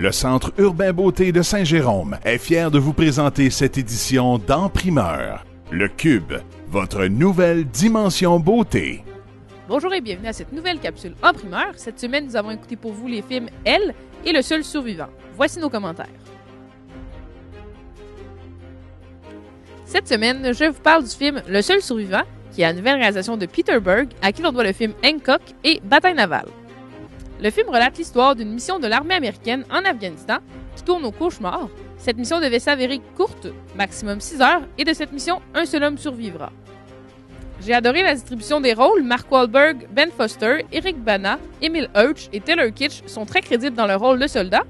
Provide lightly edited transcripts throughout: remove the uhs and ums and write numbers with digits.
Le Centre Urbain Beauté de Saint-Jérôme est fier de vous présenter cette édition d'En Primeur. Le Cube, votre nouvelle dimension beauté. Bonjour et bienvenue à cette nouvelle capsule En Primeur. Cette semaine, nous avons écouté pour vous les films Elle et Le Seul Survivant. Voici nos commentaires. Cette semaine, je vous parle du film Le Seul Survivant, qui est la nouvelle réalisation de Peter Berg, à qui l'on doit le film Hancock et Bataille navale. Le film relate l'histoire d'une mission de l'armée américaine en Afghanistan qui tourne au cauchemar. Cette mission devait s'avérer courte, maximum 6 heures, et de cette mission, un seul homme survivra. J'ai adoré la distribution des rôles. Mark Wahlberg, Ben Foster, Eric Bana, Emil Hirsch et Taylor Kitsch sont très crédibles dans leur rôle de soldat.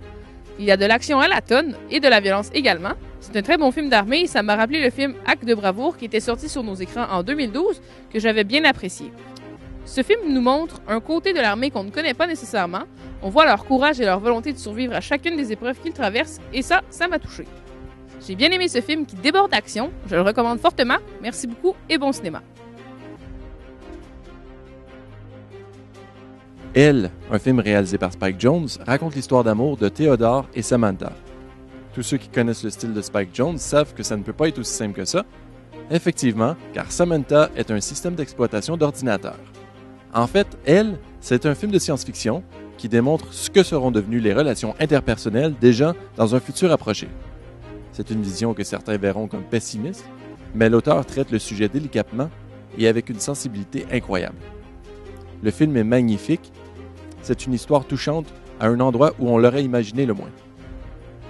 Il y a de l'action à la tonne et de la violence également. C'est un très bon film d'armée et ça m'a rappelé le film Acte de bravoure qui était sorti sur nos écrans en 2012 que j'avais bien apprécié. Ce film nous montre un côté de l'armée qu'on ne connaît pas nécessairement. On voit leur courage et leur volonté de survivre à chacune des épreuves qu'ils traversent et ça m'a touché. J'ai bien aimé ce film qui déborde d'action. Je le recommande fortement. Merci beaucoup et bon cinéma. Elle, un film réalisé par Spike Jonze, raconte l'histoire d'amour de Theodore et Samantha. Tous ceux qui connaissent le style de Spike Jonze savent que ça ne peut pas être aussi simple que ça. Effectivement, car Samantha est un système d'exploitation d'ordinateur. En fait, Elle, c'est un film de science-fiction qui démontre ce que seront devenues les relations interpersonnelles des gens dans un futur approché. C'est une vision que certains verront comme pessimiste, mais l'auteur traite le sujet délicatement et avec une sensibilité incroyable. Le film est magnifique, c'est une histoire touchante à un endroit où on l'aurait imaginé le moins.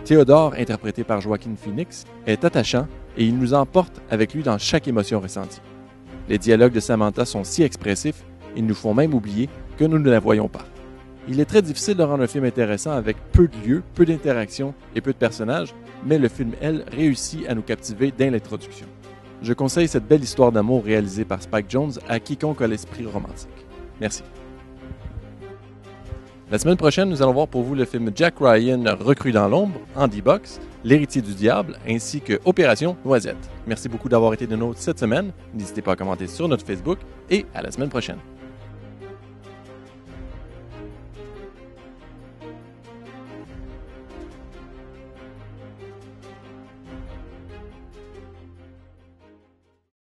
Theodore, interprété par Joaquin Phoenix, est attachant et il nous emporte avec lui dans chaque émotion ressentie. Les dialogues de Samantha sont si expressifs, ils nous font même oublier que nous ne la voyons pas. Il est très difficile de rendre un film intéressant avec peu de lieux, peu d'interactions et peu de personnages, mais le film Elle réussit à nous captiver dès l'introduction. Je conseille cette belle histoire d'amour réalisée par Spike Jonze à quiconque a l'esprit romantique. Merci. La semaine prochaine, nous allons voir pour vous le film Jack Ryan, Recrue dans l'ombre, Andy Box, L'héritier du diable, ainsi que Opération Noisette. Merci beaucoup d'avoir été de nôtres cette semaine. N'hésitez pas à commenter sur notre Facebook et à la semaine prochaine.